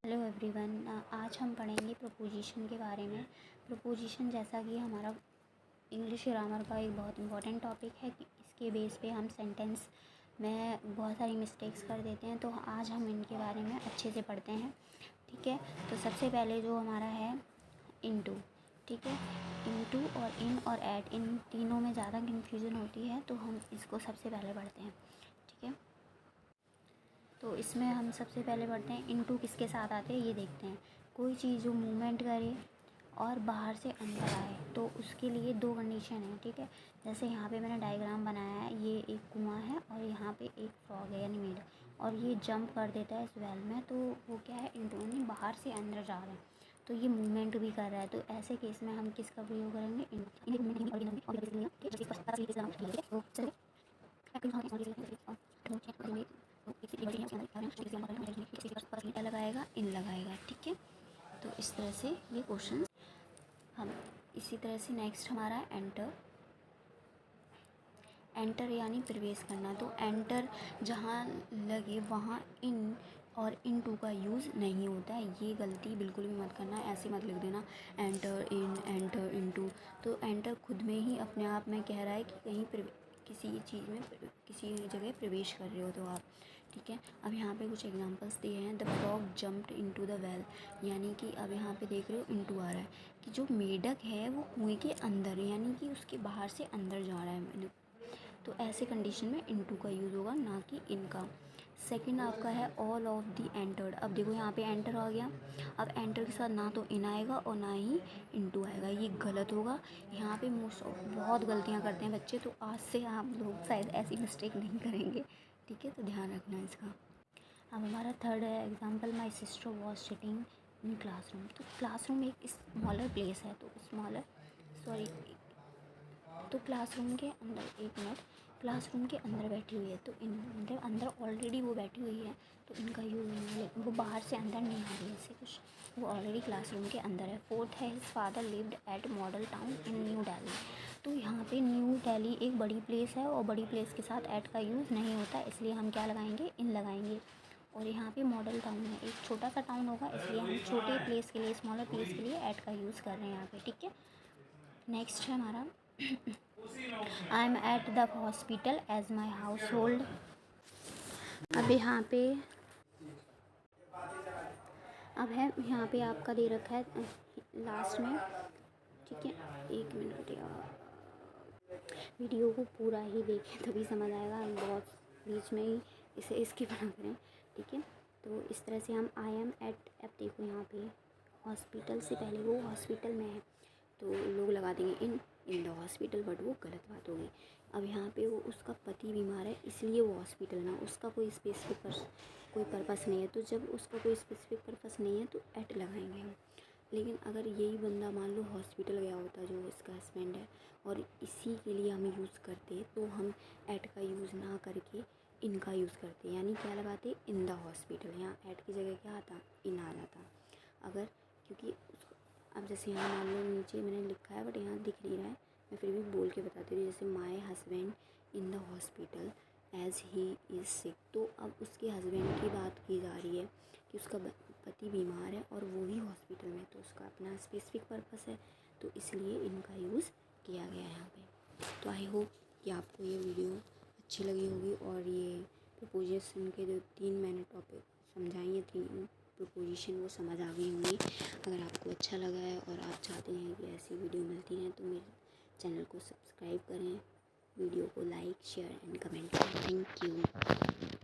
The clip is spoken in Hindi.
हेलो एवरीवन, आज हम पढ़ेंगे प्रोपोजिशन के बारे में। प्रोपोजिशन जैसा कि हमारा इंग्लिश ग्रामर का एक बहुत इंपॉर्टेंट टॉपिक है कि इसके बेस पे हम सेंटेंस में बहुत सारी मिस्टेक्स कर देते हैं, तो आज हम इनके बारे में अच्छे से पढ़ते हैं। ठीक है, तो सबसे पहले जो हमारा है इनटू। ठीक है, इनटू और इन और ऐट, इन तीनों में ज़्यादा कन्फ्यूज़न होती है, तो हम इसको सबसे पहले पढ़ते हैं। ठीक है, तो इसमें हम सबसे पहले पढ़ते हैं इनटू किसके साथ आते हैं, ये देखते हैं। कोई चीज़ जो मूवमेंट करे और बाहर से अंदर आए, तो उसके लिए दो कंडीशन है। ठीक है, जैसे यहाँ पे मैंने डायग्राम बनाया है, ये एक कुआं है और यहाँ पे एक फ्रॉग है यानी मेढक, और ये जंप कर देता है इस वेल में, तो वो क्या है, इनटू यानी बाहर से अंदर जा रहे हैं, तो ये मूवमेंट भी कर रहा है। तो ऐसे केस में हम किसका प्रयोग करेंगे, लगाएगा, इन लगाएगा। ठीक है, तो इस तरह से ये क्वेश्चन हम इसी तरह से नेक्स्ट हमारा एंटर। एंटर यानी प्रवेश करना, तो एंटर जहाँ लगे वहाँ इन और इन टू का यूज़ नहीं होता है। ये गलती बिल्कुल भी मत करना, ऐसे मत लिख देना enter in, enter into. तो एंटर खुद में ही अपने आप में कह रहा है कि कहीं किसी चीज़ में किसी जगह प्रवेश कर रहे हो तो आप। ठीक है, अब यहाँ पे कुछ एग्जांपल्स दिए हैं। The frog jumped into the well, यानी कि अब यहाँ पे देख रहे हो इनटू आ रहा है कि जो मेढक है वो कुएं के अंदर, यानी कि उसके बाहर से अंदर जा रहा है। तो ऐसे कंडीशन में इनटू का यूज़ होगा, ना कि इनका। सेकंड आपका है ऑल ऑफ दी एंटर्ड। अब देखो यहाँ पे एंटर आ गया, अब एंटर के साथ ना तो इन आएगा और ना ही इनटू आएगा, ये गलत होगा। यहाँ पे बहुत गलतियाँ करते हैं बच्चे, तो आज से आप लोग शायद ऐसी मिस्टेक नहीं करेंगे। ठीक है, तो ध्यान रखना इसका। अब हमारा थर्ड है example, my sister was sitting in classroom. तो क्लासरूम एक स्मॉलर प्लेस है, तो तो क्लासरूम के अंदर, एक मिनट, क्लासरूम के अंदर बैठी हुई है, तो इन मतलब अंदर ऑलरेडी वो बैठी हुई है, तो इनका यूज़ नहीं है। लेकिन वो बाहर से अंदर नहीं आ रही है, इससे कुछ, वो ऑलरेडी क्लासरूम के अंदर है। फोर्थ है, his father lived eight model town in new Delhi. तो यहाँ पे न्यू दिल्ली एक बड़ी प्लेस है और बड़ी प्लेस के साथ एट का यूज़ नहीं होता, इसलिए हम क्या लगाएंगे, इन लगाएंगे। और यहाँ पे मॉडल टाउन है, एक छोटा सा टाउन होगा, इसलिए हम छोटे प्लेस के लिए, स्मॉलर प्लेस के लिए एट का यूज़ कर रहे हैं यहाँ पे। ठीक है, नेक्स्ट है हमारा I am at the hospital as my household. अब यहाँ पे यहाँ पे आपका दे रखा है लास्ट में। ठीक है, एक मिनट यार, वीडियो को पूरा ही देखें तभी समझ आएगा, हम बहुत बीच में ही इसे स्किप ना करें। ठीक है, तो इस तरह से हम आई एम एट, अब देखो यहाँ पे हॉस्पिटल से पहले वो हॉस्पिटल में है, तो लोग लगा देंगे इन द हॉस्पिटल, बट वो गलत बात होगी। अब यहाँ पे वो उसका पति बीमार है, इसलिए वो हॉस्पिटल में, उसका कोई कोई पर्पस नहीं है, तो जब उसका कोई स्पेसिफिक पर्पस नहीं है तो एट लगाएंगे हम। लेकिन अगर यही बंदा मान लो हॉस्पिटल गया होता, जो इसका हस्बैंड है, और इसी के लिए हम यूज़ करते, तो हम एट का यूज़ ना करके इनका यूज़ करते, यानी क्या लगाते, इन द हॉस्पिटल। यहाँ एट की जगह क्या आता, इन आ जाता। अगर क्योंकि अब जैसे यहाँ मान लो नीचे मैंने लिखा है बट यहाँ दिख नहीं रहा है, मैं फिर भी बोल के बताती हूँ। जैसे my husband in the hospital as he is sick, तो अब उसके हस्बैंड की बात की जा रही है कि उसका पति बीमार है और वो भी हॉस्पिटल में, तो उसका अपना स्पेसिफिक पर्पस है, तो इसलिए इनका यूज़ किया गया है यहाँ पे। तो आई होप कि आपको ये वीडियो अच्छी लगी होगी, और ये प्रपोजिशन के जो 3 मैंने टॉपिक समझाई, 3 प्रपोजिशन वो समझ आ गई होंगी। अगर आपको अच्छा लगा है और आप चाहते हैं कि ऐसी वीडियो मिलती हैं, तो मेरे चैनल को सब्सक्राइब करें, वीडियो को लाइक, शेयर एंड कमेंट करें। Thank you.